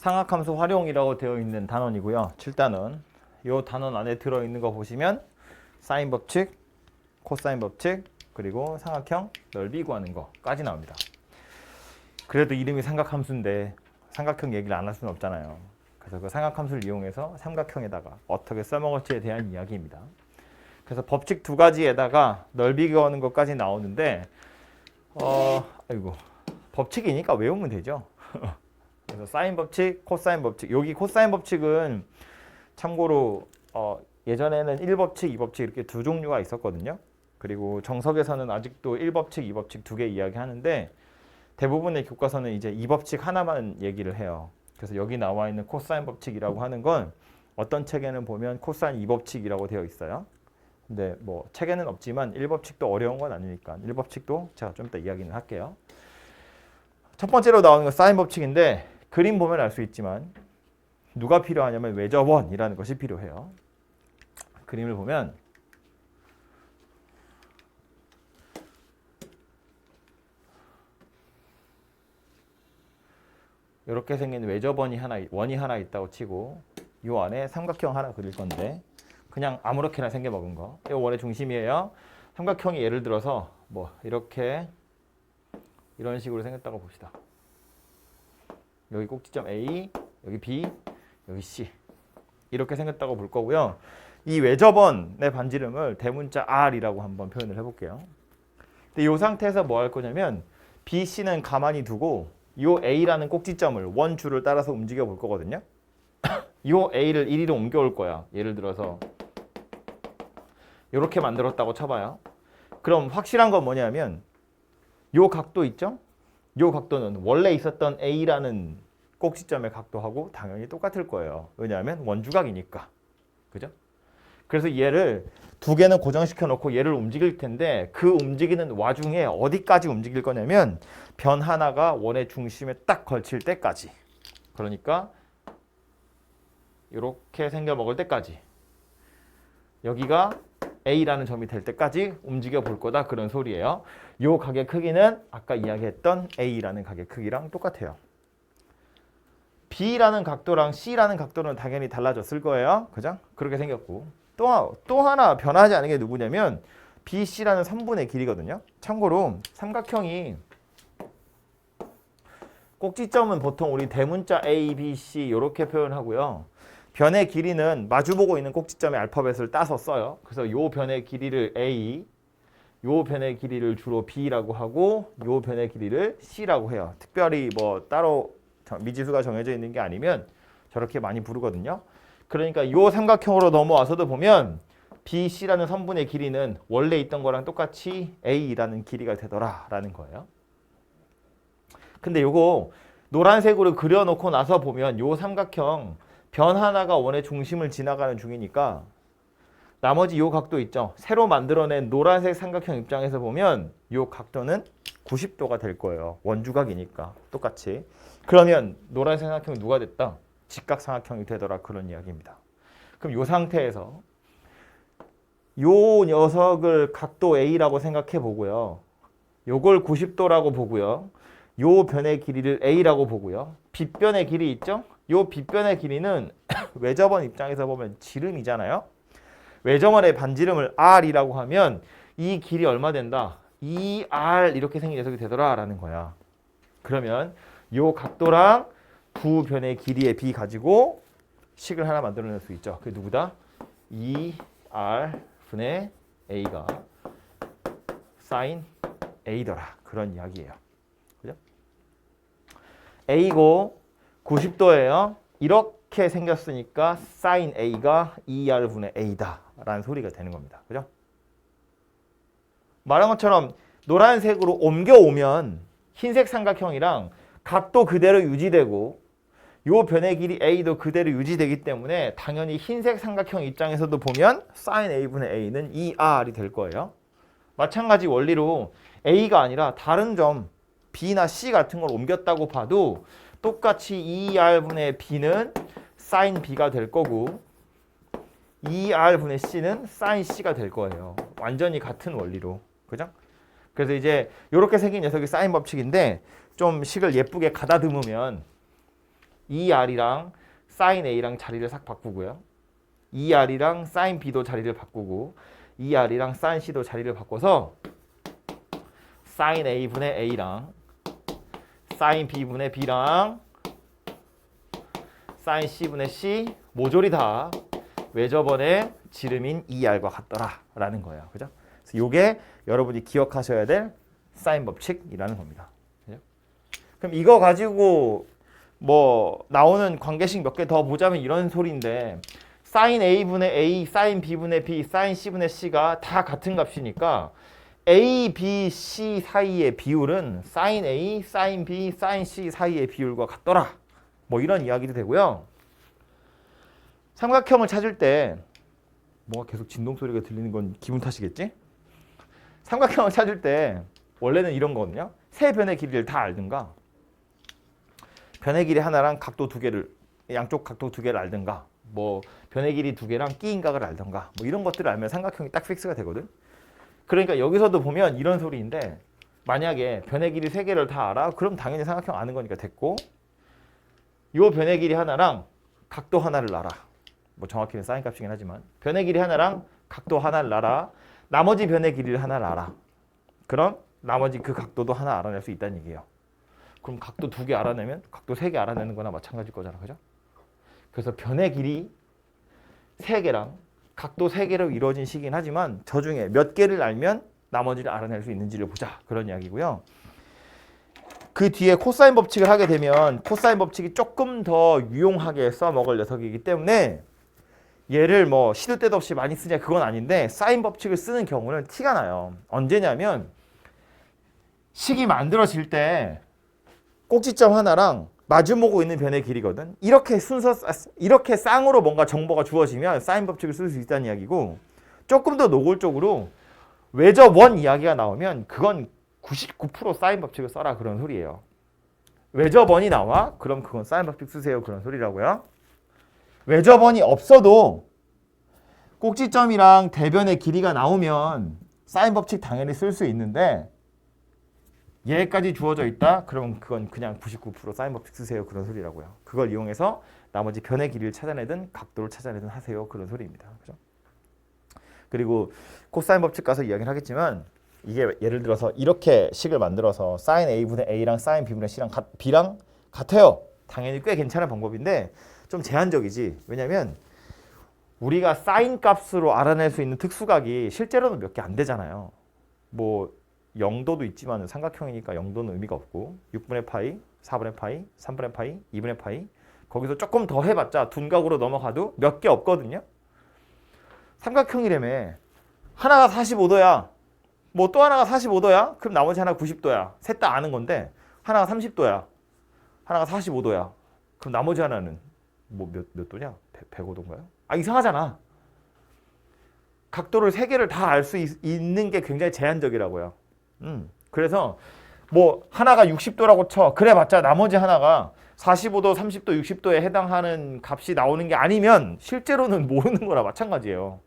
상악함수 활용이라고 되어 있는 단원이고요. 7단원. 이 단원 안에 들어있는 거 보시면 사인 법칙, 코사인 법칙, 그리고 삼각형 넓이 구하는 거까지 나옵니다. 그래도 이름이 삼각함수인데 삼각형 얘기를 안 할 수는 없잖아요. 그래서 그 삼각함수를 이용해서 삼각형에다가 어떻게 써먹을지에 대한 이야기입니다. 그래서 법칙 두 가지에다가 넓이 구하는 것까지 나오는데 법칙이니까 외우면 되죠. 그래서 사인 법칙, 코사인 법칙. 여기 코사인 법칙은 참고로 예전에는 1법칙, 2법칙 이렇게 두 종류가 있었거든요. 그리고 정석에서는 아직도 1법칙, 2법칙 두 개 이야기하는데 대부분의 교과서는 이제 2법칙 하나만 얘기를 해요. 그래서 여기 나와 있는 코사인 법칙이라고 하는 건 어떤 책에는 보면 코사인 2법칙이라고 되어 있어요. 근데 뭐 책에는 없지만 1법칙도 어려운 건 아니니까 1법칙도 제가 좀 이따 이야기는 할게요. 첫 번째로 나오는 건 사인 법칙인데 그림 보면 알 수 있지만 누가 필요하냐면 외접원이라는 것이 필요해요. 그림을 보면 이렇게 생긴 외접원이 원이 하나 있다고 치고 이 안에 삼각형 하나 그릴 건데 그냥 아무렇게나 생겨 먹은 거. 이 원의 중심이에요. 삼각형이 예를 들어서 뭐 이렇게 이런 식으로 생겼다고 봅시다. 여기 꼭지점 A, 여기 B, 여기 C 이렇게 생겼다고 볼 거고요. 이 외접원의 반지름을 대문자 R이라고 한번 표현을 해볼게요. 근데 이 상태에서 뭐 할 거냐면 B, C는 가만히 두고 이 A라는 꼭지점을 원줄을 따라서 움직여 볼 거거든요. 이 A를 이리로 옮겨올 거야. 예를 들어서 이렇게 만들었다고 쳐봐요. 그럼 확실한 건 뭐냐면 이 각도 있죠? 이 각도는 원래 있었던 A라는 꼭지점의 각도하고 당연히 똑같을 거예요. 왜냐하면 원주각이니까. 그죠? 그래서 얘를 두 개는 고정시켜 놓고 얘를 움직일 텐데 그 움직이는 와중에 어디까지 움직일 거냐면 변 하나가 원의 중심에 딱 걸칠 때까지. 그러니까 이렇게 생겨 먹을 때까지. 여기가 A라는 점이 될 때까지 움직여 볼 거다 그런 소리예요. 이 각의 크기는 아까 이야기했던 A라는 각의 크기랑 똑같아요. B라는 각도랑 C라는 각도는 당연히 달라졌을 거예요. 그죠? 그렇게 생겼고 또 하나 변하지 않은 게 누구냐면 BC라는 3분의 길이거든요. 참고로 삼각형이 꼭지점은 보통 우리 대문자 A, B, C 이렇게 표현하고요. 변의 길이는 마주보고 있는 꼭지점의 알파벳을 따서 써요. 그래서 요 변의 길이를 A, 요 변의 길이를 주로 B라고 하고 요 변의 길이를 C라고 해요. 특별히 뭐 따로 미지수가 정해져 있는 게 아니면 저렇게 많이 부르거든요. 그러니까 요 삼각형으로 넘어와서도 보면 BC라는 선분의 길이는 원래 있던 거랑 똑같이 A라는 길이가 되더라라는 거예요. 근데 요거 노란색으로 그려놓고 나서 보면 요 삼각형 변 하나가 원의 중심을 지나가는 중이니까 나머지 요 각도 있죠. 새로 만들어낸 노란색 삼각형 입장에서 보면 요 각도는 90도가 될 거예요. 원주각이니까 똑같이. 그러면 노란색 삼각형이 누가 됐다? 직각삼각형이 되더라 그런 이야기입니다. 그럼 이 상태에서 요 녀석을 각도 A라고 생각해 보고요. 요걸 90도라고 보고요. 요 변의 길이를 A라고 보고요. 빗변의 길이 있죠? 요 빗변의 길이는 외접원 입장에서 보면 지름이잖아요. 외접원의 반지름을 R이라고 하면 이 길이 얼마 된다? 2R 이렇게 생긴 녀석이 되더라 라는 거야. 그러면 요 각도랑 두 변의 길이의 B 가지고 식을 하나 만들어낼 수 있죠. 그게 누구다? 2R 분의 A가 sin A더라. 그런 이야기예요. 그죠? A고 90도예요. 이렇게 생겼으니까 sin A가 2R 분의 A다. 라는 소리가 되는 겁니다. 그죠? 말한 것처럼 노란색으로 옮겨오면 흰색 삼각형이랑 각도 그대로 유지되고 요 변의 길이 A도 그대로 유지되기 때문에 당연히 흰색 삼각형 입장에서도 보면 sin A분의 A는 2R이 될 거예요. 마찬가지 원리로 A가 아니라 다른 점 B나 C 같은 걸 옮겼다고 봐도 똑같이 2R분의 B는 sin B가 될 거고 2R분의 C는 sin C가 될 거예요. 완전히 같은 원리로. 그죠? 그래서 이제 이렇게 생긴 녀석이 사인 법칙인데 좀 식을 예쁘게 가다듬으면 2R이랑 sin A랑 자리를 싹 바꾸고요. 2R이랑 sin B도 자리를 바꾸고 2R이랑 sin C도 자리를 바꿔서 sin A분의 A랑 sin B분의 B랑 sin C분의 C 모조리 다 외접원의 지름인 2R과 같더라 라는 거예요. 그죠? 그래서 이게 여러분이 기억하셔야 될 사인 법칙이라는 겁니다. 그죠? 그럼 이거 가지고 뭐 나오는 관계식 몇 개 더 보자면 이런 소리인데 sin A분의 A, sin B분의 B, sin C분의 C가 다 같은 값이니까 A, B, C 사이의 비율은 sin A, sin B, sin C 사이의 비율과 같더라. 뭐 이런 이야기도 되고요. 삼각형을 찾을 때 뭐가 계속 진동 소리가 들리는 건 기분 탓이겠지? 삼각형을 찾을 때 원래는 이런 거거든요. 세 변의 길이를 다 알든가 변의 길이 하나랑 각도 두 개를 양쪽 각도 두 개를 알든가 뭐 변의 길이 두 개랑 끼인각을 알든가 뭐 이런 것들을 알면 삼각형이 딱 픽스가 되거든. 그러니까 여기서도 보면 이런 소리인데 만약에 변의 길이 세 개를 다 알아? 그럼 당연히 삼각형 아는 거니까 됐고 요 변의 길이 하나랑 각도 하나를 알아. 뭐 정확히는 사인 값이긴 하지만 변의 길이 하나랑 각도 하나를 알아. 나머지 변의 길이를 하나를 알아. 그럼 나머지 그 각도도 하나 알아낼 수 있다는 얘기예요. 그럼 각도 두 개 알아내면 각도 세 개 알아내는 거나 마찬가지일 거잖아. 그죠? 그래서 변의 길이 세 개랑 각도 세 개로 이루어진 식이긴 하지만 저 중에 몇 개를 알면 나머지를 알아낼 수 있는지를 보자. 그런 이야기고요. 그 뒤에 코사인 법칙을 하게 되면 코사인 법칙이 조금 더 유용하게 써먹을 녀석이기 때문에 얘를 뭐 시도 때도 없이 많이 쓰냐 그건 아닌데 사인 법칙을 쓰는 경우는 티가 나요. 언제냐면 식이 만들어질 때 꼭지점 하나랑 마주보고 있는 변의 길이거든. 이렇게 쌍으로 뭔가 정보가 주어지면 사인 법칙을 쓸 수 있다는 이야기고 조금 더 노골적으로 외접 원 이야기가 나오면 그건 99% 사인 법칙을 써라 그런 소리예요. 외접 원이 나와? 그럼 그건 사인 법칙 쓰세요 그런 소리라고요. 외접 원이 없어도 꼭지점이랑 대변의 길이가 나오면 사인 법칙 당연히 쓸 수 있는데 얘까지 주어져 있다? 그럼 그건 그냥 99% 사인 법칙 쓰세요 그런 소리라고요. 그걸 이용해서 나머지 변의 길이를 찾아내든 각도를 찾아내든 하세요 그런 소리입니다. 그죠? 그리고 코사인 법칙 가서 이야기를 하겠지만 이게 예를 들어서 이렇게 식을 만들어서 sin A분의 A랑 sin B분의 C랑 B랑 같아요. 당연히 꽤 괜찮은 방법인데 좀 제한적이지. 왜냐면 우리가 sin 값으로 알아낼 수 있는 특수각이 실제로는 몇 개 안 되잖아요. 뭐 0도도 있지만 삼각형이니까 0도는 의미가 없고 6분의 파이, 4분의 파이, 3분의 파이, 2분의 파이 거기서 조금 더 해봤자 둔각으로 넘어가도 몇 개 없거든요. 삼각형이라며 하나가 45도야. 뭐 또 하나가 45도야? 그럼 나머지 하나가 90도야. 셋 다 아는 건데 하나가 30도야. 하나가 45도야. 그럼 나머지 하나는 뭐 몇 도냐? 105도인가요? 아 이상하잖아. 각도를 세 개를 다 알 수 있는 게 굉장히 제한적이라고요. 그래서 뭐 하나가 60도라고 쳐. 그래봤자 나머지 하나가 45도, 30도, 60도에 해당하는 값이 나오는 게 아니면 실제로는 모르는 거나 마찬가지예요.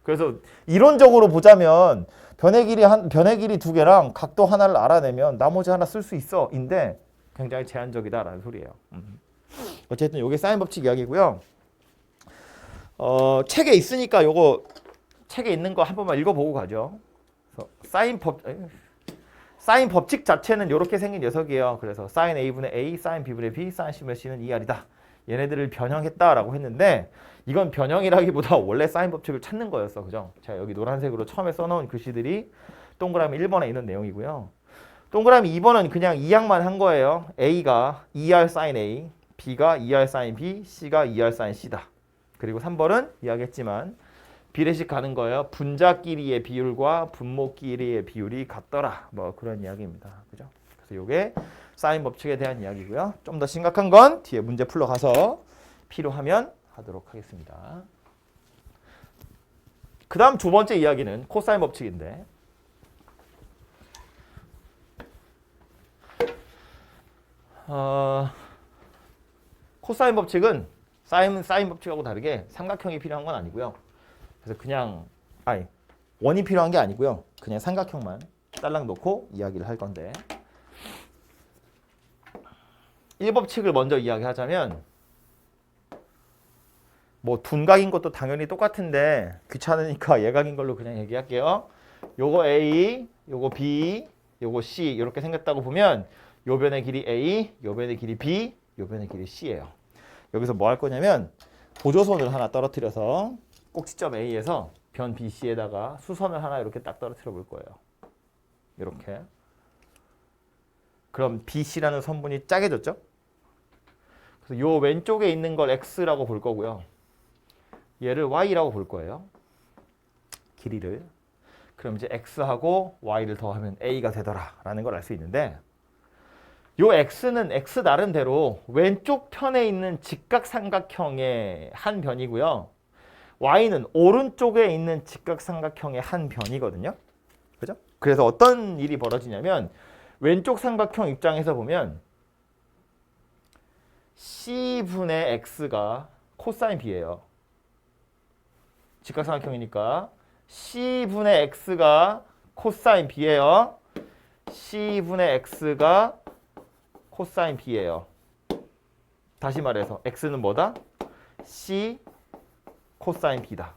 그래서 이론적으로 보자면 변의 길이 두 개랑 각도 하나를 알아내면 나머지 하나 쓸 수 있어. 인데 굉장히 제한적이다라는 소리예요. 어쨌든 이게 사인 법칙 이야기고요. 책에 있으니까 요거 책에 있는 거 한 번만 읽어보고 가죠. 사인 법칙 자체는 이렇게 생긴 녀석이에요. 그래서 sin A분의 A, sin B분의 B, sin C분의 C는 2R이다. 얘네들을 변형했다라고 했는데 이건 변형이라기보다 원래 사인 법칙을 찾는 거였어. 그죠? 제가 여기 노란색으로 처음에 써놓은 글씨들이 동그라미 1번에 있는 내용이고요. 동그라미 2번은 그냥 이항만 한 거예요. A가 2R sin A, B가 2R sin B, C가 2R sin C다. 그리고 3번은 이야기했지만 비례식 가는 거예요. 분자끼리의 비율과 분모끼리의 비율이 같더라. 뭐 그런 이야기입니다. 그죠? 그래서 이게 사인 법칙에 대한 이야기고요. 좀 더 심각한 건 뒤에 문제 풀러 가서 필요하면 하도록 하겠습니다. 그 다음 두 번째 이야기는 코사인 법칙인데 코사인 법칙은 사인 법칙하고 다르게 삼각형이 필요한 건 아니고요. 그래서 그냥 원이 필요한 게 아니고요. 그냥 삼각형만 딸랑 놓고 이야기를 할 건데 1법칙을 먼저 이야기하자면 뭐 둔각인 것도 당연히 똑같은데 귀찮으니까 예각인 걸로 그냥 얘기할게요. 요거 A, 요거 B, 요거 C 이렇게 생겼다고 보면 요 변의 길이 A, 요 변의 길이 B, 요 변의 길이 C예요. 여기서 뭐 할 거냐면 보조선을 하나 떨어뜨려서 꼭지점 A에서 변 BC에다가 수선을 하나 이렇게 딱 떨어뜨려 볼 거예요. 이렇게. 그럼 BC라는 선분이 짜게졌죠? 그래서 요 왼쪽에 있는 걸 X라고 볼 거고요. 얘를 Y라고 볼 거예요. 길이를. 그럼 이제 X하고 Y를 더하면 A가 되더라라는 걸 알 수 있는데 요 X는 X 나름대로 왼쪽 편에 있는 직각삼각형의 한 변이고요. Y는 오른쪽에 있는 직각삼각형의 한 변이거든요. 그죠? 그래서 어떤 일이 벌어지냐면 왼쪽 삼각형 입장에서 보면 C분의 X가 코사인 B예요. 직각삼각형이니까 C분의 X가 코사인 B예요. C분의 X가 코사인 B예요. 다시 말해서 X는 뭐다? C 코사인 B다.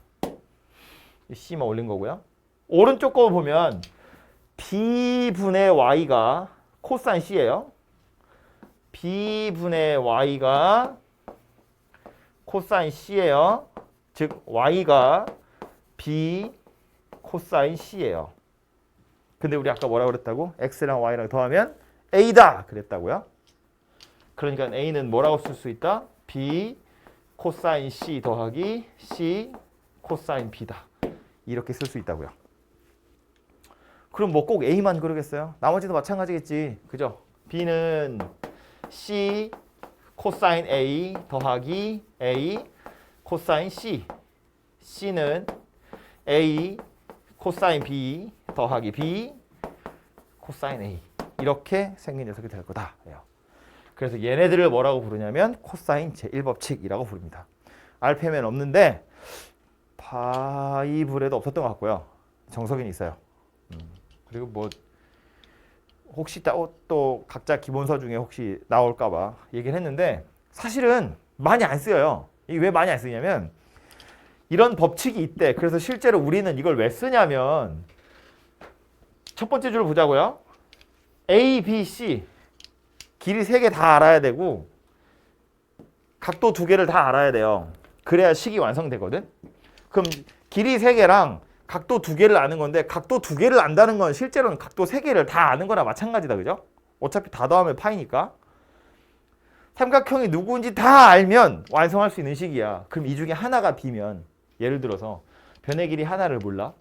C만 올린 거고요. 오른쪽 거 보면 B분의 Y가 코사인 C예요. B분의 Y가 코사인 C예요. 즉 Y가 B 코사인 C예요. 근데 우리 아까 뭐라고 그랬다고? X랑 Y랑 더하면 A다 그랬다고요. 그러니까 A는 뭐라고 쓸 수 있다? B 코사인 C 더하기 C 코사인 B다. 이렇게 쓸 수 있다고요. 그럼 뭐 꼭 A만 그러겠어요? 나머지도 마찬가지겠지. 그죠? B는 C 코사인 A 더하기 A 코사인 C. C는 A 코사인 B 더하기 B 코사인 A. 이렇게 생긴 녀석이 될 거다. 그래서 얘네들을 뭐라고 부르냐면 코사인 제1법칙이라고 부릅니다. 알페면 없는데 바이블에도 없었던 것 같고요. 정석에는 있어요. 그리고 뭐 혹시 또 각자 기본서 중에 혹시 나올까 봐 얘기를 했는데 사실은 많이 안 쓰여요. 이게 왜 많이 안 쓰냐면 이런 법칙이 있대. 그래서 실제로 우리는 이걸 왜 쓰냐면 첫 번째 줄 보자고요. A, B, C 길이 3개 다 알아야 되고 각도 2개를 다 알아야 돼요. 그래야 식이 완성되거든. 그럼 길이 3개랑 각도 2개를 아는 건데 각도 2개를 안다는 건 실제로는 각도 3개를 다 아는 거나 마찬가지다. 그죠? 어차피 다 더하면 파이니까. 삼각형이 누구인지 다 알면 완성할 수 있는 식이야. 그럼 이 중에 하나가 B면 예를 들어서 변의 길이 하나를 몰라.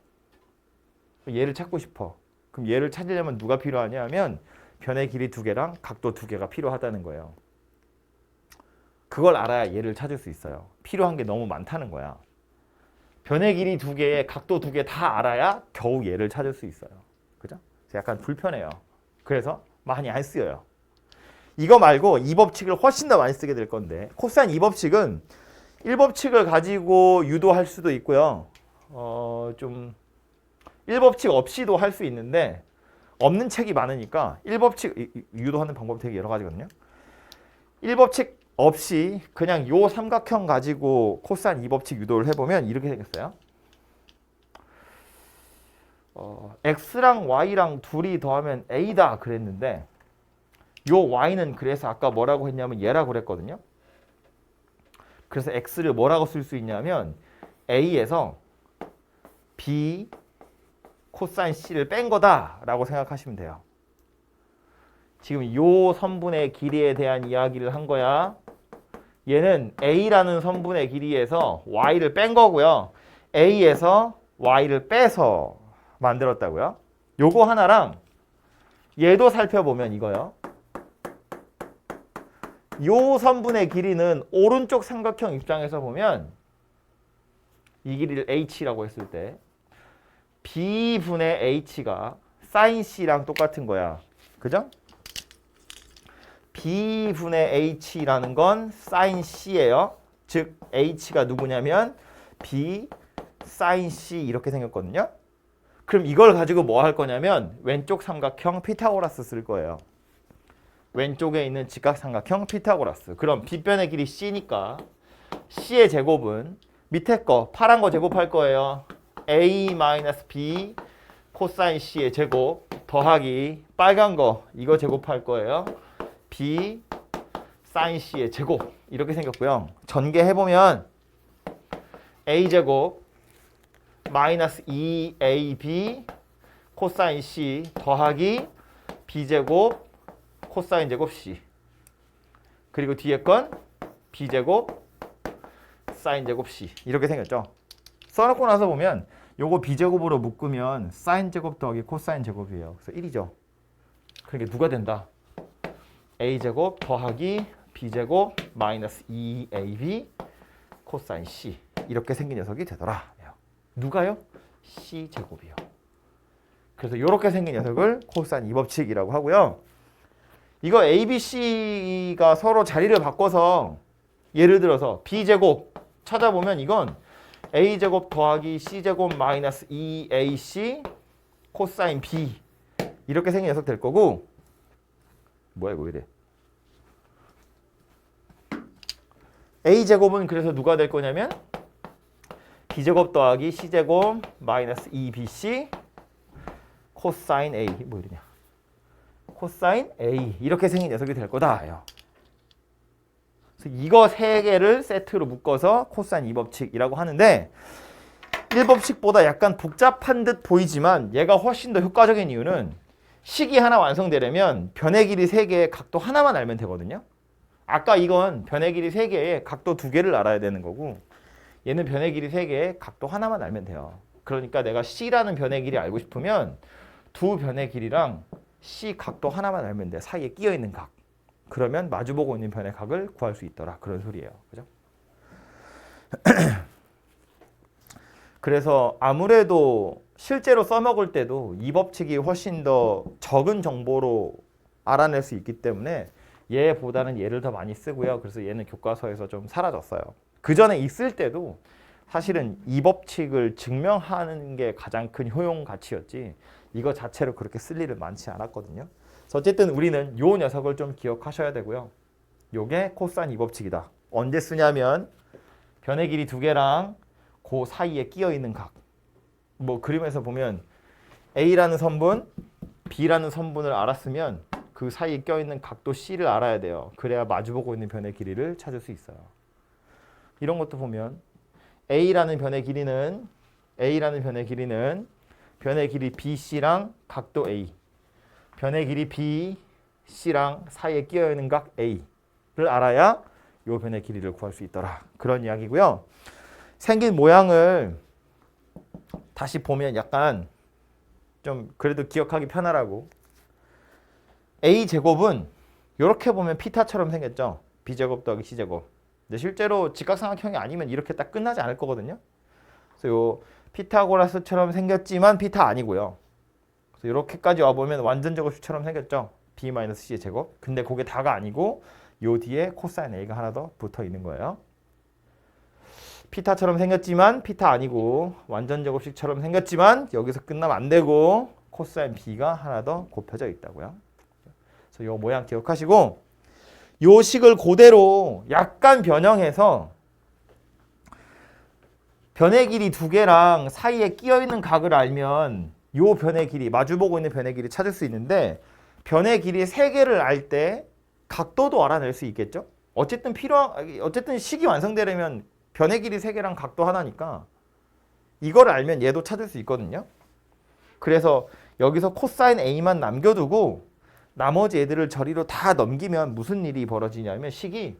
얘를 찾고 싶어. 그럼 얘를 찾으려면 누가 필요하냐 하면 변의 길이 2개랑 각도 2개가 필요하다는 거예요. 그걸 알아야 얘를 찾을 수 있어요. 필요한 게 너무 많다는 거야. 변의 길이 2개에 각도 2개 다 알아야 겨우 얘를 찾을 수 있어요. 그죠? 약간 불편해요. 그래서 많이 안 쓰여요. 이거 말고 이 법칙을 훨씬 더 많이 쓰게 될 건데 코사인 2법칙은 1법칙을 가지고 유도할 수도 있고요. 좀 1법칙 없이도 할 수 있는데 없는 책이 많으니까 1법칙 유도하는 방법이 되게 여러 가지거든요. 1법칙 없이 그냥 요 삼각형 가지고 코사인 2법칙 유도를 해보면 이렇게 생겼어요. X랑 Y랑 둘이 더하면 A다 그랬는데 요 Y는 그래서 아까 뭐라고 했냐면 얘라고 그랬거든요. 그래서 X를 뭐라고 쓸 수 있냐면 A에서 B 코사인 C를 뺀 거다라고 생각하시면 돼요. 지금 요 선분의 길이에 대한 이야기를 한 거야. 얘는 A라는 선분의 길이에서 Y를 뺀 거고요. A에서 Y를 빼서 만들었다고요. 요거 하나랑 얘도 살펴보면 이거요. 요 선분의 길이는 오른쪽 삼각형 입장에서 보면 이 길이를 H라고 했을 때 B분의 H가 사인 C랑 똑같은 거야. 그죠? B분의 H라는 건 사인 C예요. 즉 H가 누구냐면 B 사인 C 이렇게 생겼거든요. 그럼 이걸 가지고 뭐 할 거냐면 왼쪽 삼각형 피타고라스 쓸 거예요. 왼쪽에 있는 직각삼각형 피타고라스. 그럼 빗변의 길이 C니까 C의 제곱은 밑에 거 파란 거 제곱할 거예요. A-B 코사인 C의 제곱 더하기 빨간 거 이거 제곱할 거예요. B 사인 C의 제곱 이렇게 생겼고요. 전개해보면 A제곱 마이너스 2AB 코사인 C 더하기 B제곱 코사인 제곱 C 그리고 뒤에 건 B제곱 사인 제곱 C 이렇게 생겼죠. 써놓고 나서 보면 요거 B제곱으로 묶으면 사인 제곱 더하기 코사인 제곱이에요. 그래서 1이죠. 그러니까 누가 된다? A제곱 더하기 B제곱 마이너스 2AB 코사인 C 이렇게 생긴 녀석이 되더라. 누가요? C제곱이요. 그래서 이렇게 생긴 녀석을 코사인 2법칙이라고 하고요. 이거 A, B, C가 서로 자리를 바꿔서 예를 들어서 B제곱 찾아보면 이건 A제곱 더하기 C제곱 마이너스 2AC 코사인 B 이렇게 생긴 녀석 될 거고 뭐야 이거 왜 이래 A제곱은 그래서 누가 될 거냐면 B제곱 더하기 C제곱 마이너스 2BC 코사인 A 뭐 이러냐 코사인 A 이렇게 생긴 녀석이 될 거다. 그래서 이거 세 개를 세트로 묶어서 코사인 2법칙이라고 하는데 1법칙보다 약간 복잡한 듯 보이지만 얘가 훨씬 더 효과적인 이유는 식이 하나 완성되려면 변의 길이 3개에 각도 하나만 알면 되거든요. 아까 이건 변의 길이 3개에 각도 2개를 알아야 되는 거고 얘는 변의 길이 3개에 각도 하나만 알면 돼요. 그러니까 내가 C라는 변의 길이 알고 싶으면 두 변의 길이랑 C 각도 하나만 알면 돼. 사이에 끼어 있는 각. 그러면 마주보고 있는 변의 각을 구할 수 있더라. 그런 소리예요. 그죠? 그래서 아무래도 실제로 써먹을 때도 이 법칙이 훨씬 더 적은 정보로 알아낼 수 있기 때문에 얘보다는 얘를 더 많이 쓰고요. 그래서 얘는 교과서에서 좀 사라졌어요. 그 전에 있을 때도 사실은 이 법칙을 증명하는 게 가장 큰 효용 가치였지 이거 자체로 그렇게 쓸 일은 많지 않았거든요. 그래서 어쨌든 우리는 요 녀석을 좀 기억하셔야 되고요. 요게 코사인 2법칙이다. 언제 쓰냐면 변의 길이 2개랑 그 사이에 끼어 있는 각. 뭐 그림에서 보면 A라는 선분, B라는 선분을 알았으면 그 사이에 껴 있는 각도 C를 알아야 돼요. 그래야 마주보고 있는 변의 길이를 찾을 수 있어요. 이런 것도 보면 A라는 변의 길이는 변의 길이 BC랑 각도 A, 변의 길이 BC랑 사이에 끼어 있는 각 A를 알아야 이 변의 길이를 구할 수 있더라. 그런 이야기고요. 생긴 모양을 다시 보면 약간 좀 그래도 기억하기 편하라고 A제곱은 이렇게 보면 피타처럼 생겼죠. B제곱 더하기 C제곱. 근데 실제로 직각삼각형이 아니면 이렇게 딱 끝나지 않을 거거든요. 그래서 요 피타고라스처럼 생겼지만 피타 아니고요. 그래서 이렇게까지 와보면 완전 제곱식처럼 생겼죠. B-C의 제곱. 근데 그게 다가 아니고 요 뒤에 코사인 A가 하나 더 붙어 있는 거예요. 피타처럼 생겼지만 피타 아니고 완전 제곱식처럼 생겼지만 여기서 끝나면 안 되고 코사인 B가 하나 더 곱혀져 있다고요. 그래서 요 모양 기억하시고 요 식을 그대로 약간 변형해서 변의 길이 2개랑 사이에 끼어 있는 각을 알면 요 변의 길이 마주보고 있는 변의 길이 찾을 수 있는데 변의 길이 3개를 알 때 각도도 알아낼 수 있겠죠? 어쨌든 식이 완성되려면 변의 길이 3개랑 각도 하나니까 이걸 알면 얘도 찾을 수 있거든요. 그래서 여기서 코사인 A만 남겨두고 나머지 애들을 저리로 다 넘기면 무슨 일이 벌어지냐면 식이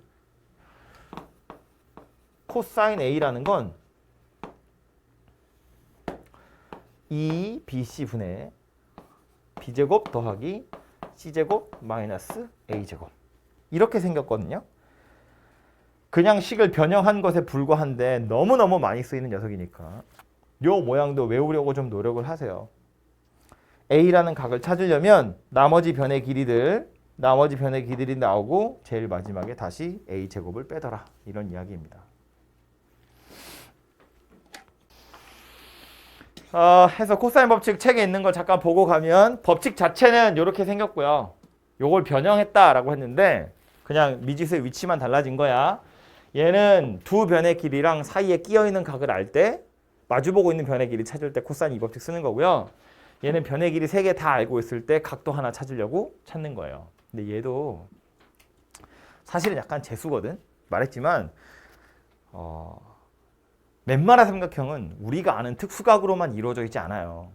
코사인 A라는 건 2BC분의 B제곱 더하기 C제곱 마이너스 A제곱 이렇게 생겼거든요. 그냥 식을 변형한 것에 불과한데 너무너무 많이 쓰이는 녀석이니까 요 모양도 외우려고 좀 노력을 하세요. A라는 각을 찾으려면 나머지 변의 길이들이 나오고 제일 마지막에 다시 A제곱을 빼더라. 이런 이야기입니다. 해서 코사인 법칙 책에 있는 걸 잠깐 보고 가면 법칙 자체는 이렇게 생겼고요. 요걸 변형했다라고 했는데 그냥 미지수의 위치만 달라진 거야. 얘는 두 변의 길이랑 사이에 끼어 있는 각을 알 때 마주보고 있는 변의 길이 찾을 때 코사인 2법칙 쓰는 거고요. 얘는 변의 길이 3개 다 알고 있을 때 각도 하나 찾으려고 찾는 거예요. 근데 얘도 사실은 약간 재수거든. 말했지만 맨마라 삼각형은 우리가 아는 특수각으로만 이루어져 있지 않아요.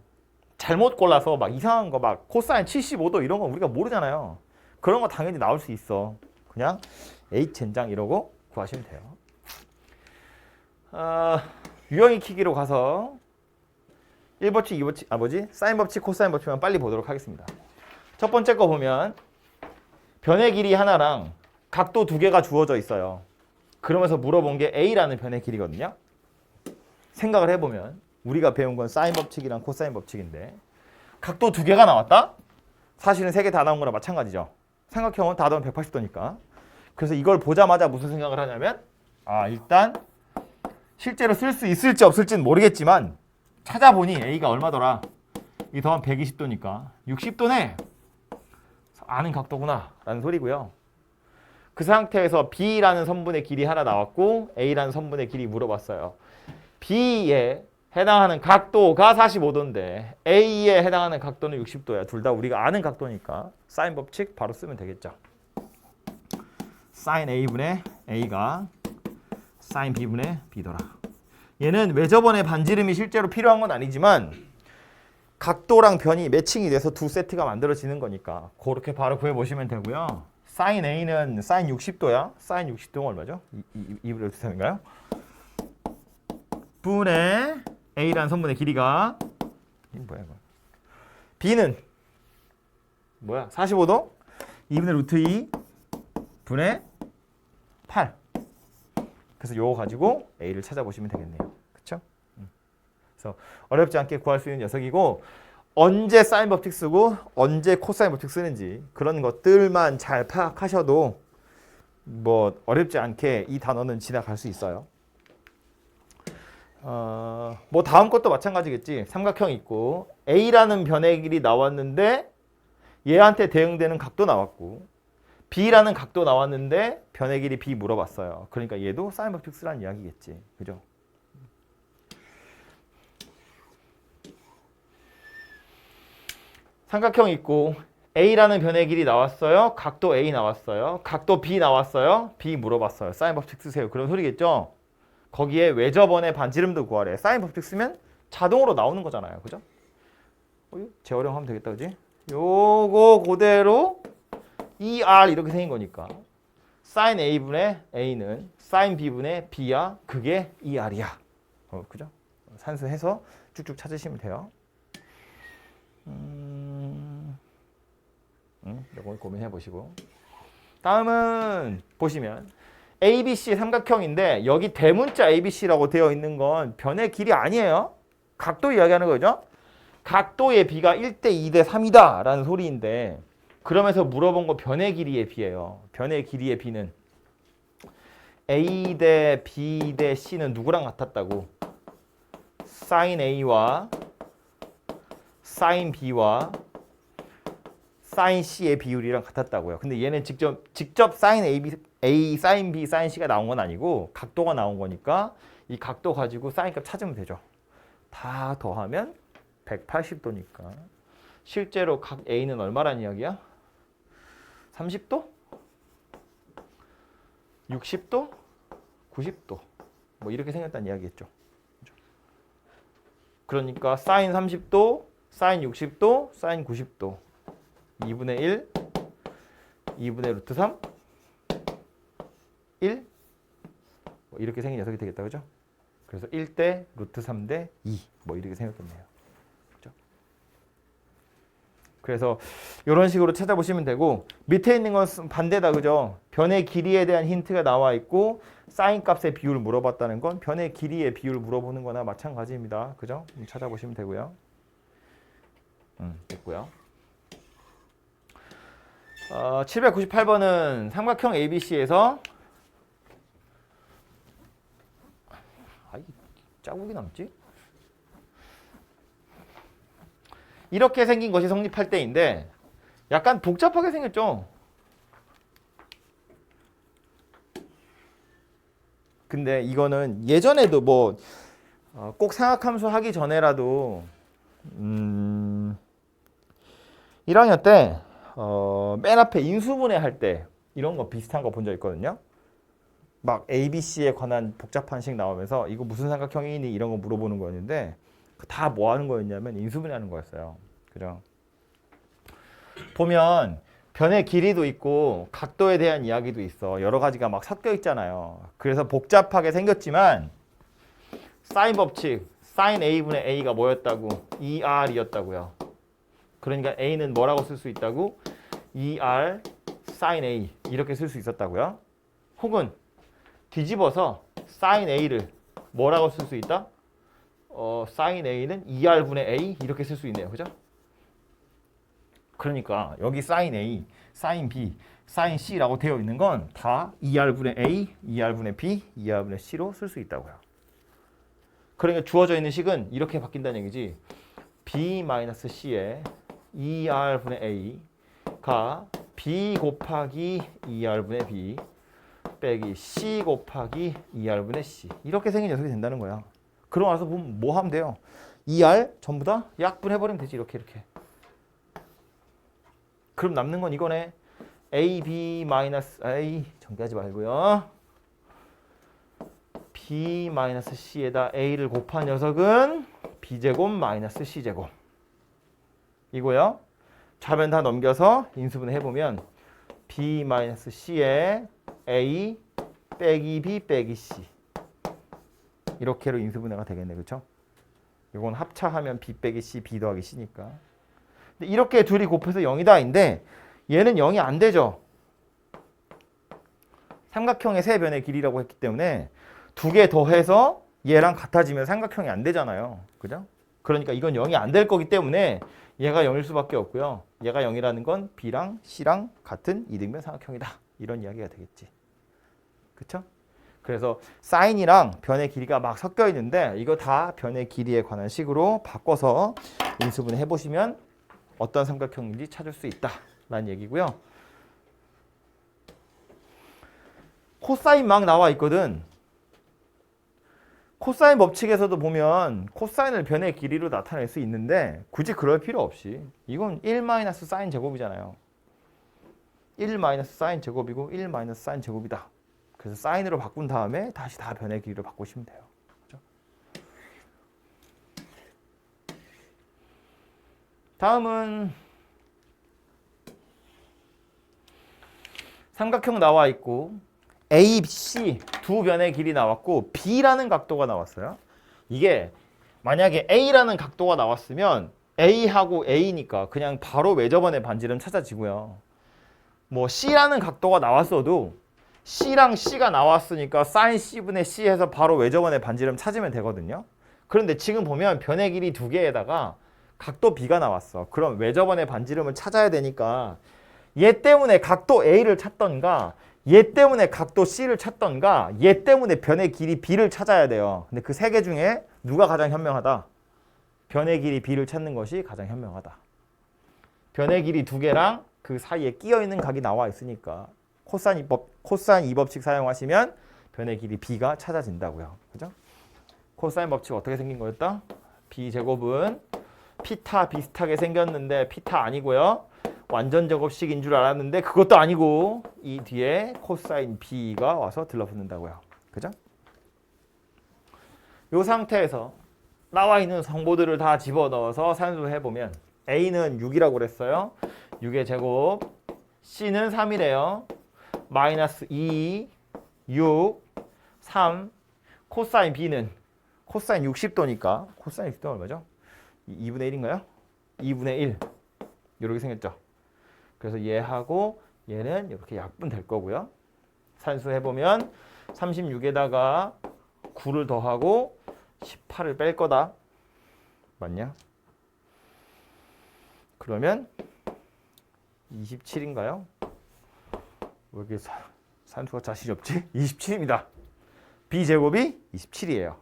잘못 골라서 막 이상한 거 막 코사인 75도 이런 거 우리가 모르잖아요. 그런 거 당연히 나올 수 있어. 그냥 H젠장 이러고 구하시면 돼요. 유형 익히기로 가서 1법칙, 2법칙, 사인 법칙, 코사인 법칙만 빨리 보도록 하겠습니다. 첫 번째 거 보면 변의 길이 하나랑 각도 2개가 주어져 있어요. 그러면서 물어본 게 A라는 변의 길이거든요. 생각을 해보면 우리가 배운 건 사인 법칙이랑 코사인 법칙인데 각도 2개가 나왔다? 사실은 3개 다 나온 거랑 마찬가지죠. 삼각형은 다 더하면 180도니까. 그래서 이걸 보자마자 무슨 생각을 하냐면 일단 실제로 쓸 수 있을지 없을지는 모르겠지만 찾아보니 A가 얼마더라? 이 더하면 120도니까 60도네. 아는 각도구나 라는 소리고요. 그 상태에서 B라는 선분의 길이 하나 나왔고 A라는 선분의 길이 물어봤어요. B에 해당하는 각도가 45도인데 A에 해당하는 각도는 60도야. 둘 다 우리가 아는 각도니까 사인 법칙 바로 쓰면 되겠죠. 사인 A분의 A가 사인 B분의 B더라. 얘는 외접원의 반지름이 실제로 필요한 건 아니지만 각도랑 변이 매칭이 돼서 두 세트가 만들어지는 거니까 그렇게 바로 구해보시면 되고요. 사인 A는 사인 60도야. 사인 60도가 얼마죠? 2분의 3인가요? 분의 A라는 선분의 길이가 뭐야 이거? B는 뭐야? 45도? 2분의 루트 2 분의 8. 그래서 요거 가지고 A를 찾아보시면 되겠네요. 그렇죠? 그래서 어렵지 않게 구할 수 있는 녀석이고 언제 사인 법칙 쓰고 언제 코사인 법칙 쓰는지 그런 것들만 잘 파악하셔도 뭐 어렵지 않게 이 단어는 지나갈 수 있어요. 뭐 다음 것도 마찬가지겠지. 삼각형 있고 A라는 변의 길이 나왔는데 얘한테 대응되는 각도 나왔고 B라는 각도 나왔는데 변의 길이 B 물어봤어요. 그러니까 얘도 사인 법칙 쓰라는 이야기겠지. 그죠? 삼각형 있고 A라는 변의 길이 나왔어요. 각도 A 나왔어요. 각도 B 나왔어요. B 물어봤어요. 사인 법칙 쓰세요. 그런 소리겠죠? 거기에 외접원의 반지름도 구하래. 사인 법칙 쓰면 자동으로 나오는 거잖아요. 그죠? 재활용하면 되겠다. 그지? 요거 그대로 ER 이렇게 생긴 거니까 사인 A분의 A는 사인 B분의 B야. 그게 ER이야. 그죠? 산수해서 쭉쭉 찾으시면 돼요. 이거 고민해 보시고 다음은 보시면 ABC 삼각형인데 여기 대문자 ABC라고 되어 있는 건 변의 길이 아니에요. 각도 이야기하는 거죠. 각도의 B가 1대 2대 3이다 라는 소리인데 그러면서 물어본 거 변의 길이의 B예요. 변의 길이의 B는 A 대 B 대 C는 누구랑 같았다고? 사인 A와 사인 B와 사인 C의 비율이랑 같았다고요. 근데 얘는 직접 사인 A, 사인 B, 사인 C가 나온 건 아니고 각도가 나온 거니까 이 각도 가지고 사인값 찾으면 되죠. 다 더하면 180도니까 실제로 각 A는 얼마란 이야기야? 30도? 60도? 90도? 뭐 이렇게 생겼다는 이야기겠죠. 그러니까 사인 30도, 사인 60도, 사인 90도 2분의 1, 2분의 루트 3, 1 뭐 이렇게 생긴 녀석이 되겠다. 그죠? 그래서 1대 루트 3대 2 뭐 이렇게 생겼겠네요. 그죠? 그래서 이런 식으로 찾아보시면 되고 밑에 있는 것은 반대다. 그죠? 변의 길이에 대한 힌트가 나와 있고 사인 값의 비율을 물어봤다는 건 변의 길이의 비율을 물어보는 거나 마찬가지입니다. 그죠? 찾아보시면 되고요. 됐고요. 798번은 삼각형 ABC에서 자국이 남지? 이렇게 생긴 것이 성립할 때인데 약간 복잡하게 생겼죠. 근데 이거는 예전에도 뭐 꼭 생각함수 하기 전에라도 1학년 때 맨 앞에 인수분해 할 때 이런 거 비슷한 거 본 적 있거든요. 막 A, B, C에 관한 복잡한 식 나오면서 이거 무슨 삼각형이니 이런 거 물어보는 거였는데 다 뭐 하는 거였냐면 인수분해하는 거였어요. 그죠? 보면 변의 길이도 있고 각도에 대한 이야기도 있어. 여러 가지가 막 섞여 있잖아요. 그래서 복잡하게 생겼지만 사인 법칙, 사인 A분의 A가 뭐였다고? 2R이었다고요. 그러니까 A는 뭐라고 쓸 수 있다고? 2R 사인 A 이렇게 쓸 수 있었다고요. 혹은 뒤집어서 사인 A를 뭐라고 쓸 수 있다? 사인 A는 2R분의 A 이렇게 쓸 수 있네요. 그죠? 그러니까 여기 사인 A, 사인 B, 사인 C라고 되어 있는 건 다 2R분의 A, 2R분의 B, 2R분의 C로 쓸 수 있다고요. 그러니까 주어져 있는 식은 이렇게 바뀐다는 얘기지. B-C에 2R분의 A가 B 곱하기 2R분의 B 빼기 C 곱하기 2R분의 C 이렇게 생긴 녀석이 된다는 거야. 그러고 나서 보면 뭐 하면 돼요? 2R 전부 다 약분해버리면 되지. 이렇게. 그럼 남는 건 이거네. AB-A 전개하지 말고요. B-C에다 A를 곱한 녀석은 B제곱 마이너스 C제곱 이거요. 좌변 다 넘겨서 인수분해 해보면 B-C에 A 빼기 B 빼기 C 이렇게로 인수분해가 되겠네. 그렇죠? 이건 합차하면 B 빼기 C, B 더하기 C니까. 근데 이렇게 둘이 곱해서 0이다인데 얘는 0이 안 되죠. 삼각형의 세 변의 길이라고 했기 때문에 두 개 더해서 얘랑 같아지면 삼각형이 안 되잖아요. 그죠? 그러니까 이건 0이 안 될 거기 때문에 얘가 0일 수밖에 없고요. 얘가 0이라는 건 B랑 C랑 같은 이등변 삼각형이다. 이런 이야기가 되겠지. 그쵸? 그래서 사인이랑 변의 길이가 막 섞여 있는데 이거 다 변의 길이에 관한 식으로 바꿔서 인수분해 해보시면 어떤 삼각형인지 찾을 수 있다라는 얘기고요. 코사인 막 나와 있거든. 코사인 법칙에서도 보면 코사인을 변의 길이로 나타낼 수 있는데 굳이 그럴 필요 없이 이건 1 사인 제곱이잖아요. 1 사인 제곱이고 1 사인 제곱이다. 그래서 사인으로 바꾼 다음에 다시 다 변의 길이로 바꾸시면 돼요. 그렇죠? 다음은 삼각형 나와 있고 A, C 두 변의 길이 나왔고 B라는 각도가 나왔어요. 이게 만약에 A라는 각도가 나왔으면 A하고 A니까 그냥 바로 외접원의 반지름 찾아지고요. 뭐 C라는 각도가 나왔어도 C랑 C가 나왔으니까 사인 C분의 C 해서 바로 외접원의 반지름 찾으면 되거든요. 그런데 지금 보면 변의 길이 두 개에다가 각도 B가 나왔어. 그럼 외접원의 반지름을 찾아야 되니까 얘 때문에 각도 A를 찾던가 얘 때문에 각도 C를 찾던가 얘 때문에 변의 길이 B를 찾아야 돼요. 근데 그 세 개 중에 누가 가장 현명하다? 변의 길이 B를 찾는 것이 가장 현명하다. 변의 길이 두 개랑 그 사이에 끼어 있는 각이 나와 있으니까 코사인 2법칙 사용하시면 변의 길이 B가 찾아진다고요. 그죠? 코사인 법칙 어떻게 생긴 거였다? B제곱은 피타 비슷하게 생겼는데 피타 아니고요. 완전 제곱식인 줄 알았는데 그것도 아니고 이 뒤에 코사인 B가 와서 들러붙는다고요. 그죠? 이 상태에서 나와 있는 정보들을 다 집어넣어서 산수해보면 A는 6이라고 그랬어요. 6의 제곱 C는 3이래요. 마이너스 2, 6, 3 코사인 B는 코사인 60도니까 코사인 60도 얼마죠? 2분의 1인가요? 2분의 1 이렇게 생겼죠. 그래서 얘하고 얘는 이렇게 약분될 거고요. 산수해보면 36에다가 9를 더하고 18을 뺄 거다. 맞냐? 그러면 27인가요? 왜 이렇게 산수가 자신이 없지? 27입니다. B제곱이 27이에요.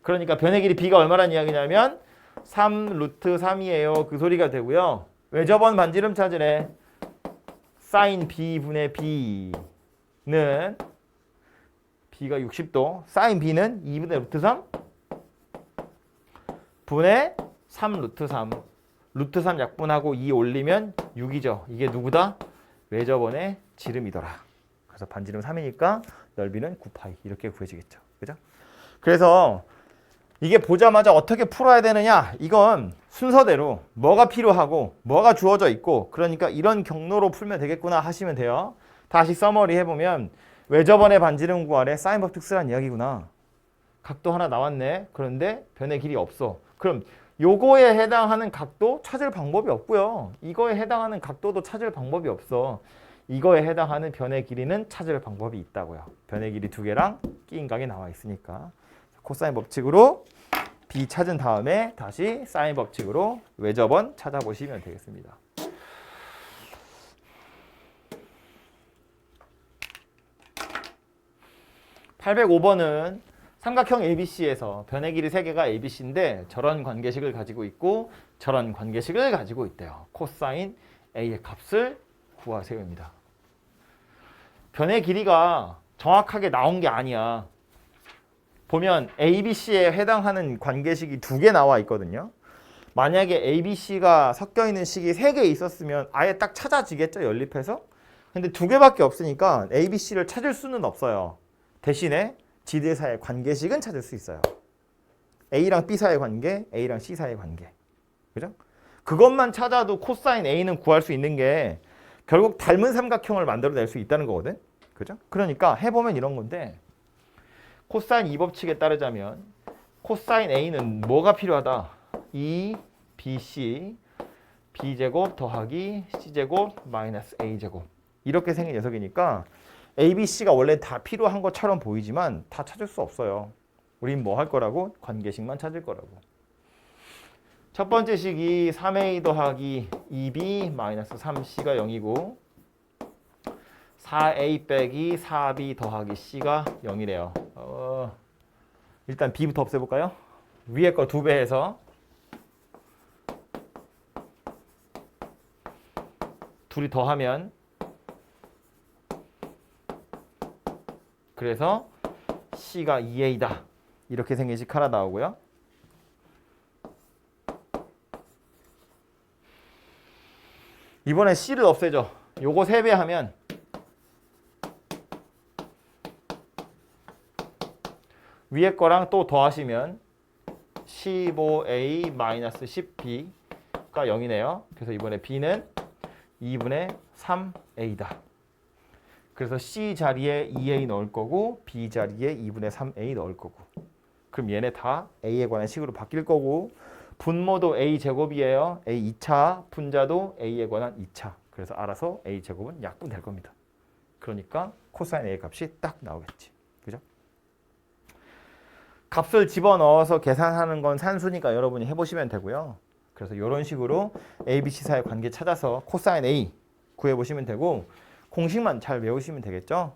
그러니까 변의 길이 B가 얼마란 이야기냐면 3 루트 3이에요. 그 소리가 되고요. 외접원 반지름 찾으래. 사인 B분의 B는 B가 60도. 사인 B는 2분의 루트 3 분의 3 루트 3. 루트 3 약분하고 2 올리면 6이죠. 이게 누구다? 외접원의 지름이더라. 그래서 반지름 3이니까 넓이는 9파이 이렇게 구해지겠죠. 그죠? 그래서 이게 보자마자 어떻게 풀어야 되느냐? 이건 순서대로 뭐가 필요하고 뭐가 주어져 있고 그러니까 이런 경로로 풀면 되겠구나 하시면 돼요. 다시 서머리 해보면 외접원의 반지름 구하래. 사인법 특수란 이야기구나. 각도 하나 나왔네. 그런데 변의 길이 없어. 그럼 요거에 해당하는 각도 찾을 방법이 없고요. 이거에 해당하는 각도도 찾을 방법이 없어. 이거에 해당하는 변의 길이는 찾을 방법이 있다고요. 변의 길이 두 개랑 끼인 각이 나와 있으니까. 코사인 법칙으로 B 찾은 다음에 다시 사인 법칙으로 외접원 찾아보시면 되겠습니다. (805번은) 삼각형 ABC에서 변의 길이 3개가 ABC인데 저런 관계식을 가지고 있고 저런 관계식을 가지고 있대요. 코사인 A의 값을 구하세요입니다. 변의 길이가 정확하게 나온 게 아니야. 보면 ABC에 해당하는 관계식이 2개 나와 있거든요. 만약에 ABC가 섞여 있는 식이 3개 있었으면 아예 딱 찾아지겠죠, 연립해서? 근데 2개밖에 없으니까 ABC를 찾을 수는 없어요. 대신에 지들 사이의 관계식은 찾을 수 있어요. A랑 B 사이의 관계, A랑 C 사이의 관계. 그죠? 그것만 찾아도 코사인 A는 구할 수 있는 게 결국 닮은 삼각형을 만들어낼 수 있다는 거거든. 그죠? 그러니까 해보면 이런 건데 코사인 2법칙에 따르자면 코사인 A는 뭐가 필요하다? 2BC B제곱 더하기 C제곱 마이너스 A제곱 이렇게 생긴 녀석이니까 ABC가 원래 다 필요한 것처럼 보이지만 다 찾을 수 없어요. 우린 뭐 할 거라고? 관계식만 찾을 거라고. 첫 번째 식이 3A 더하기 2B 마이너스 3C가 0이고 4A 빼기 4B 더하기 C가 0이래요. 일단 B부터 없애볼까요? 위에 거 2배 해서 둘이 더하면 그래서 C가 2A다. 이렇게 생긴 식 하나 나오고요. 이번에 C를 없애죠. 요거 3배 하면 위에 거랑 또 더하시면 15A-10B가 0이네요. 그래서 이번에 B는 2분의 3A다. 그래서 C 자리에 2A 넣을 거고 B 자리에 2분의 3A 넣을 거고 그럼 얘네 다 A에 관한 식으로 바뀔 거고 분모도 A제곱이에요. A 2차, 분자도 A에 관한 2차. 그래서 알아서 A제곱은 약분될 겁니다. 그러니까 코사인 A 값이 딱 나오겠지. 그죠? 값을 집어넣어서 계산하는 건 산수니까 여러분이 해보시면 되고요. 그래서 이런 식으로 A, B, C 사이의 관계 찾아서 코사인 A 구해보시면 되고 공식만 잘 외우시면 되겠죠?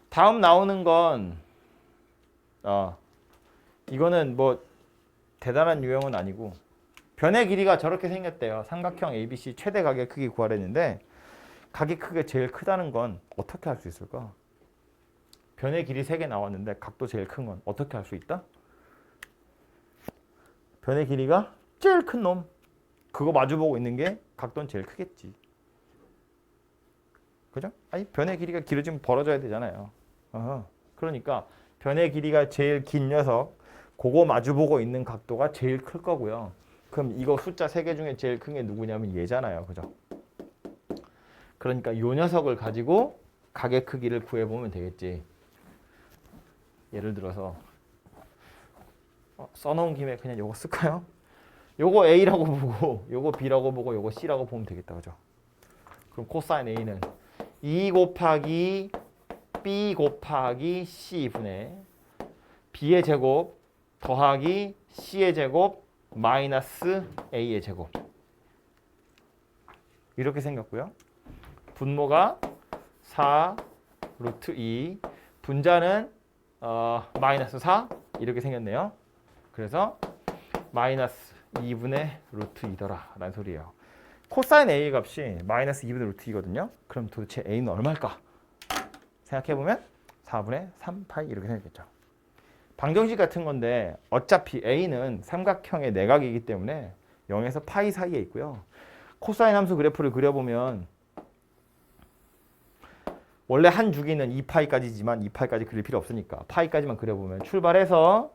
다음 나오는 건 이거는 뭐 대단한 유형은 아니고 변의 길이가 저렇게 생겼대요. 삼각형 ABC 최대 가게 크기 구하랬는데 가게 크기가 제일 크다는 건 어떻게 할 수 있을까? 변의 길이 3개 나왔는데 각도 제일 큰 건 어떻게 할 수 있다? 변의 길이가 제일 큰 놈. 그거 마주보고 있는 게 각도는 제일 크겠지. 그죠? 아니 변의 길이가 길어지면 벌어져야 되잖아요. 그러니까 변의 길이가 제일 긴 녀석 그거 마주보고 있는 각도가 제일 클 거고요. 그럼 이거 숫자 3개 중에 제일 큰 게 누구냐면 얘잖아요. 그죠? 그러니까 이 녀석을 가지고 가게 크기를 구해보면 되겠지. 예를 들어서 써놓은 김에 그냥 요거 쓸까요? 요거 A라고 보고 요거 B라고 보고 요거 C라고 보면 되겠다. 그죠? 그럼 코사인 A는 2 곱하기 B 곱하기 C분의 B의 제곱 더하기 C의 제곱 마이너스 A의 제곱 이렇게 생겼고요. 분모가 4 루트 2 분자는 마이너스 4 이렇게 생겼네요. 그래서 마이너스 2분의 루트 2더라 라는 소리예요. 코사인 A 값이 마이너스 2분의 루트 2거든요. 그럼 도대체 A는 얼마일까? 생각해보면 4분의 3파이 이렇게 생겼겠죠. 방정식 같은 건데 어차피 A는 삼각형의 내각이기 때문에 0에서 파이 사이에 있고요. 코사인 함수 그래프를 그려보면 원래 한 주기는 2파이까지지만 2파이까지 그릴 필요 없으니까 파이까지만 그려보면 출발해서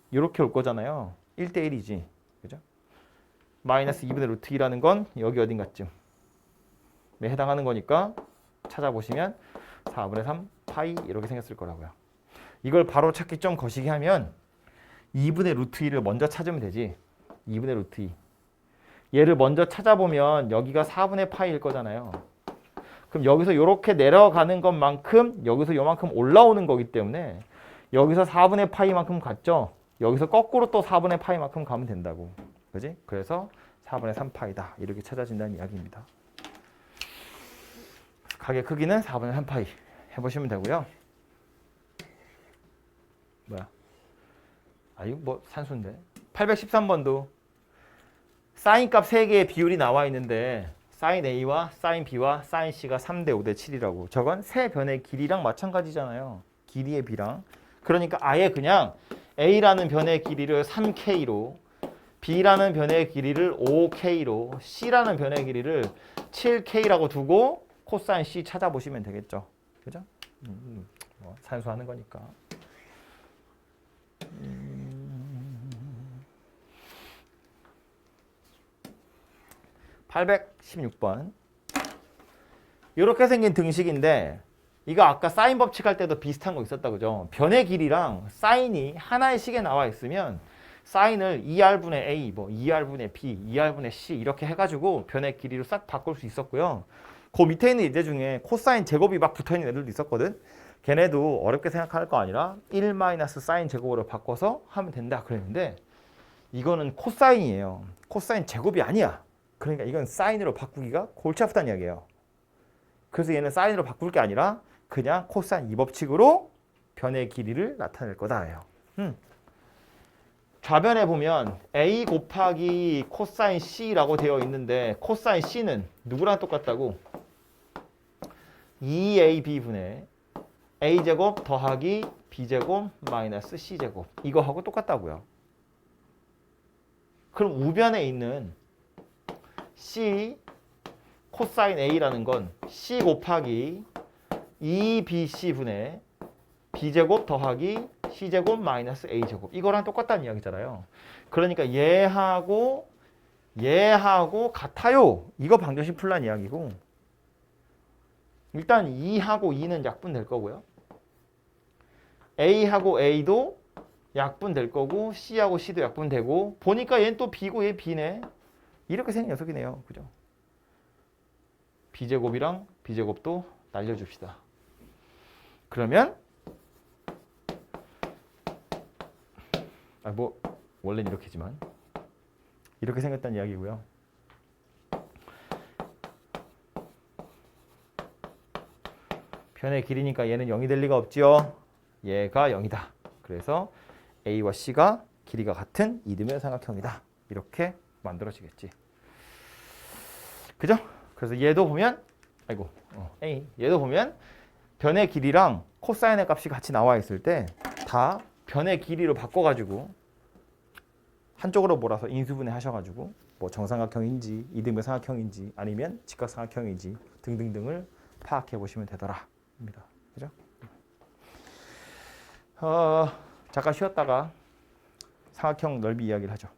이렇게 올 거잖아요. 1대1이지. 그죠? 마이너스 2분의 루트 2라는 건 여기 어딘가쯤에 해당하는 거니까 찾아보시면 4분의 3 파이 이렇게 생겼을 거라고요. 이걸 바로 찾기 좀 거시기 하면 2분의 루트 2를 먼저 찾으면 되지. 2분의 루트 2. 얘를 먼저 찾아보면 여기가 4분의 파이일 거잖아요. 그럼 여기서 이렇게 내려가는 것만큼 여기서 요만큼 올라오는 거기 때문에 여기서 4분의 파이만큼 갔죠. 여기서 거꾸로 또 4분의 파이만큼 가면 된다고. 그지? 그래서 4분의 3파이다. 이렇게 찾아진다는 이야기입니다. 각의 크기는 4분의 3파이 해보시면 되고요. 뭐야? 이거 뭐 산수인데. 813번도 사인 값 3개의 비율이 나와 있는데 사인 A와 사인 B와 사인 C가 3대 5대 7이라고. 저건 세 변의 길이랑 마찬가지잖아요. 길이의 B랑. 그러니까 아예 그냥 A라는 변의 길이를 3K로, B라는 변의 길이를 5K로, C라는 변의 길이를 7K라고 두고 코사인 C 찾아보시면 되겠죠. 그죠? 산수하는 거니까. 816번. 이렇게 생긴 등식인데 이거 아까 사인 법칙 할 때도 비슷한 거 있었다 그죠? 변의 길이랑 사인이 하나의 식에 나와 있으면 사인을 2R분의 A, 뭐 2R분의 B, 2R분의 C 이렇게 해가지고 변의 길이로 싹 바꿀 수 있었고요. 그 밑에 있는 예제 중에 코사인 제곱이 막 붙어있는 애들도 있었거든. 걔네도 어렵게 생각할 거 아니라 1 마이너스 사인 제곱으로 바꿔서 하면 된다 그랬는데 이거는 코사인이에요. 코사인 제곱이 아니야. 그러니까 이건 사인으로 바꾸기가 골치 아프다는 이야기예요. 그래서 얘는 사인으로 바꿀 게 아니라 그냥 코사인 이 법칙으로 변의 길이를 나타낼 거다예요. 좌변에 보면 A 곱하기 코사인 C라고 되어 있는데 코사인 C는 누구랑 똑같다고? 2AB분의 A제곱 더하기 B제곱 마이너스 C제곱 이거하고 똑같다고요. 그럼 우변에 있는 C 코사인 A라는 건 C 곱하기 2BC분의 B제곱 더하기 C제곱 마이너스 A제곱 이거랑 똑같다는 이야기잖아요. 그러니까 얘하고 같아요. 이거 방정식 풀란 이야기고 일단 2하고 2는 약분될 거고요. A하고 A도 약분될 거고 C하고 C도 약분되고 보니까 얘는 또 B고 얘 B네. 이렇게 생긴 녀석이네요. 그죠? B제곱이랑 B제곱도 날려줍시다. 그러면 뭐 원래는 이렇게지만 이렇게 생겼다는 이야기고요. 변의 길이니까 얘는 0이 될 리가 없지요. 얘가 0이다. 그래서 A와 C가 길이가 같은 이등변 삼각형이다. 이렇게 만들어지겠지. 그죠? 그래서 얘도 보면 얘도 보면 변의 길이랑 코사인의 값이 같이 나와 있을 때 다 변의 길이로 바꿔가지고 한쪽으로 몰아서 인수분해 하셔가지고 뭐 정삼각형인지 이등변 삼각형인지 아니면 직각삼각형인지 등등등을 파악해 보시면 되더라입니다. 그죠? 잠깐 쉬었다가 삼각형 넓이 이야기를 하죠.